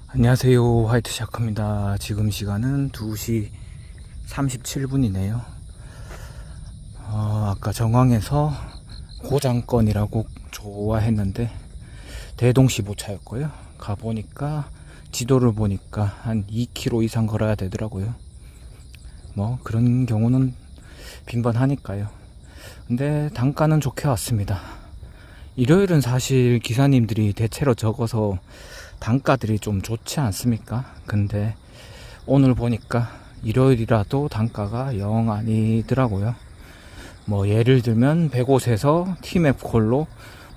안녕하세요, 화이트샤크입니다. 지금 시간은 2시 37분이네요 아까 정황에서 고장건이라고 좋아했는데 대동시보차였고요. 가보니까 지도를 보니까 한 2km 이상 걸어야 되더라고요. 뭐 그런 경우는 빈번하니까요. 근데 단가는 좋게 왔습니다. 일요일은 사실 기사님들이 대체로 적어서 단가들이 좀 좋지 않습니까? 근데 오늘 보니까 일요일이라도 단가가 영 아니더라고요. 뭐 예를 들면 100곳에서 티맵콜로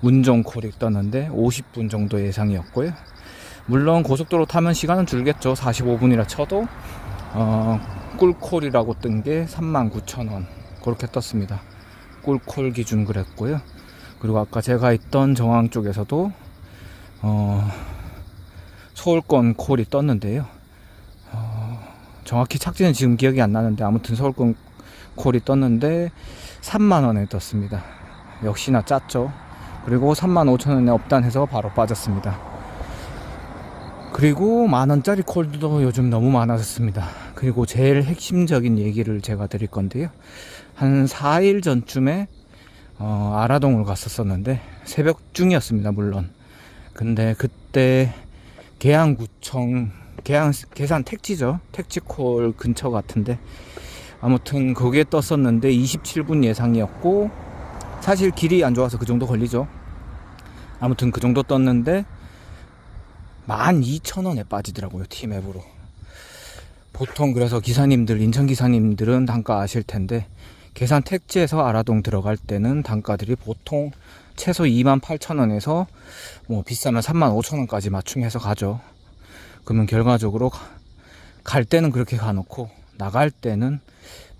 문정콜이 떴는데 50분 정도 예상이었고요. 물론 고속도로 타면 시간은 줄겠죠. 45분이라 쳐도 꿀콜이라고 뜬 게 39,000원 그렇게 떴습니다. 꿀콜 기준 그랬고요. 그리고 아까 제가 있던 정황 쪽에서도 서울권 콜이 떴는데요. 정확히 착지는 지금 기억이 안 나는데 아무튼 서울권 콜이 떴는데 3만원에 떴습니다. 역시나 짰죠. 그리고 35,000원에 업단해서 바로 빠졌습니다. 그리고 만원짜리 콜도 요즘 너무 많아졌습니다. 그리고 제일 핵심적인 얘기를 제가 드릴 건데요. 한 4일 전쯤에 아라동을 갔었었는데 새벽 중이었습니다. 물론 근데 그때 계양구청 계산 택지죠. 택지콜 근처 같은데 아무튼 거기에 떴었는데 27분 예상이었고 사실 길이 안 좋아서 그 정도 걸리죠. 아무튼 그 정도 떴는데 12,000원에 빠지더라고요. 티맵으로. 보통 그래서 기사님들, 인천 기사님들은 단가 아실 텐데 계산 택지에서 아라동 들어갈 때는 단가들이 보통 최소 28,000원에서 뭐 비싸면 35,000원까지 맞춤해서 가죠. 그러면 결과적으로 갈 때는 그렇게 가놓고 나갈 때는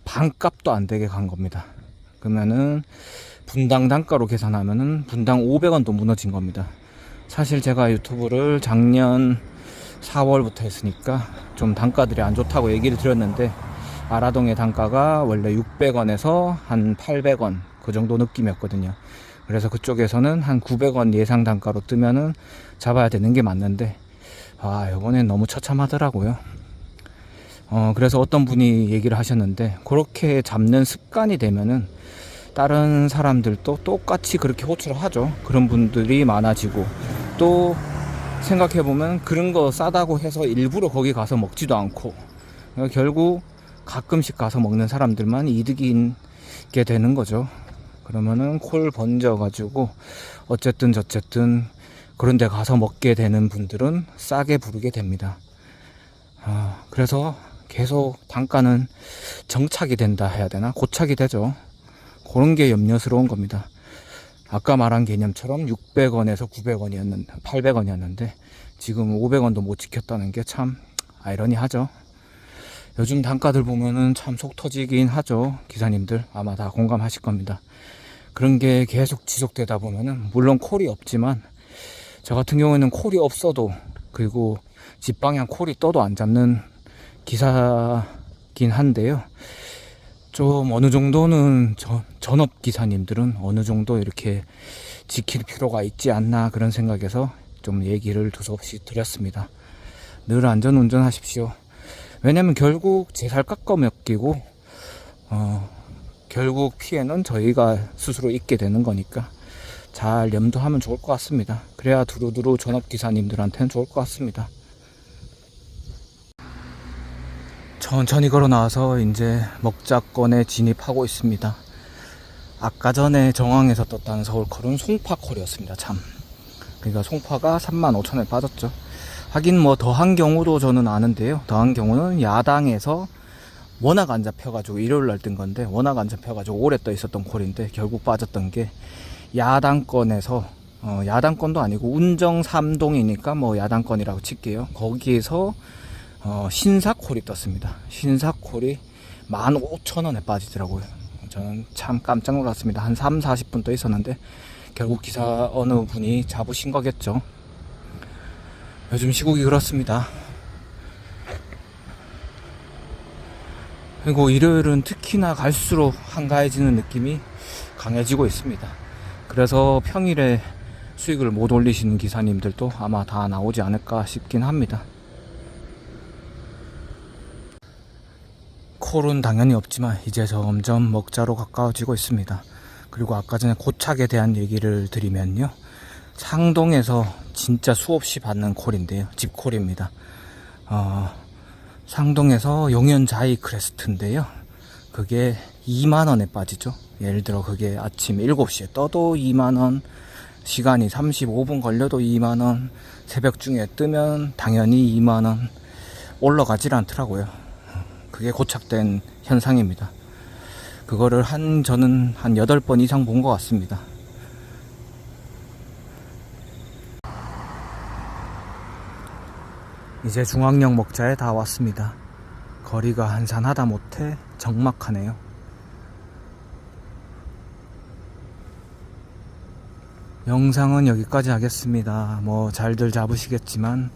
반값도 안 되게 간 겁니다. 그러면은 분당 단가로 계산하면은 분당 500원도 무너진 겁니다. 사실 제가 유튜브를 작년 4월부터 했으니까 좀 단가들이 안 좋다고 얘기를 드렸는데 아라동의 단가가 원래 600원에서 한 800원 그 정도 느낌이었거든요. 그래서 그쪽에서는 한 900원 예상 단가로 뜨면은 잡아야 되는 게 맞는데 이번엔 너무 처참하더라고요. 그래서 어떤 분이 얘기를 하셨는데 그렇게 잡는 습관이 되면은 다른 사람들도 똑같이 그렇게 호출을 하죠. 그런 분들이 많아지고 또 생각해보면 그런 거 싸다고 해서 일부러 거기 가서 먹지도 않고 결국 가끔씩 가서 먹는 사람들만 이득이 게 되는 거죠. 그러면은 콜 번져 가지고 어쨌든 저쨌든 그런 데 가서 먹게 되는 분들은 싸게 부르게 됩니다. 그래서 계속 단가는 정착이 된다 해야 되나? 고착이 되죠. 그런 게 염려스러운 겁니다. 아까 말한 개념처럼 600원에서 900원이었는데 800원이었는데 지금 500원도 못 지켰다는 게 참 아이러니하죠. 요즘 단가들 보면은 참 속 터지긴 하죠. 기사님들 아마 다 공감하실 겁니다. 그런 게 계속 지속되다 보면은 물론 콜이 없지만 저 같은 경우에는 콜이 없어도 그리고 집방향 콜이 떠도 안 잡는 기사긴 한데요. 좀 어느 정도는 전업 기사님들은 어느 정도 이렇게 지킬 필요가 있지 않나 그런 생각에서 좀 얘기를 두서없이 드렸습니다. 늘 안전운전 하십시오. 왜냐면 결국 제 살 깎아 맡기고 결국 피해는 저희가 스스로 입게 되는 거니까 잘 염두하면 좋을 것 같습니다. 그래야 두루두루 전업기사님들한테는 좋을 것 같습니다. 천천히 걸어 나와서 이제 먹자권에 진입하고 있습니다. 아까 전에 정황에서 떴다는 서울콜은 송파콜이었습니다. 참. 그러니까 송파가 35,000원에 빠졌죠. 하긴 뭐 더한 경우도 저는 아는데요. 더한 경우는 야당에서 워낙 안 잡혀가지고 일요일날 뜬 건데 워낙 안 잡혀가지고 오래 떠 있었던 콜인데 결국 빠졌던 게 야당권에서 야당권도 아니고 운정 3동이니까 뭐 야당권이라고 칠게요. 거기에서 신사콜이 떴습니다. 신사콜이 15,000원에 빠지더라고요. 저는 참 깜짝 놀랐습니다. 한 3, 40분 떠 있었는데 결국 기사 어느 분이 잡으신 거겠죠. 요즘 시국이 그렇습니다. 그리고 일요일은 특히나 갈수록 한가해지는 느낌이 강해지고 있습니다. 그래서 평일에 수익을 못 올리시는 기사님들도 아마 다 나오지 않을까 싶긴 합니다. 콜은 당연히 없지만 이제 점점 먹자로 가까워지고 있습니다. 그리고 아까 전에 고착에 대한 얘기를 드리면요, 상동에서 진짜 수없이 받는 콜인데요, 집콜입니다. 상동에서 용현 자이 크레스트인데요, 그게 2만원에 빠지죠. 예를 들어 그게 아침 7시에 떠도 2만원, 시간이 35분 걸려도 2만원, 새벽 중에 뜨면 당연히 2만원, 올라가질 않더라고요. 그게 고착된 현상입니다. 그거를 저는 한 8번 이상 본 것 같습니다. 이제 중앙역 먹자에 다 왔습니다. 거리가 한산하다 못해 적막하네요. 영상은 여기까지 하겠습니다. 뭐 잘들 잡으시겠지만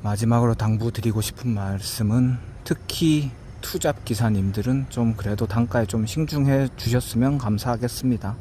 마지막으로 당부드리고 싶은 말씀은, 특히 투잡 기사님들은 좀 그래도 단가에 좀 신중해 주셨으면 감사하겠습니다.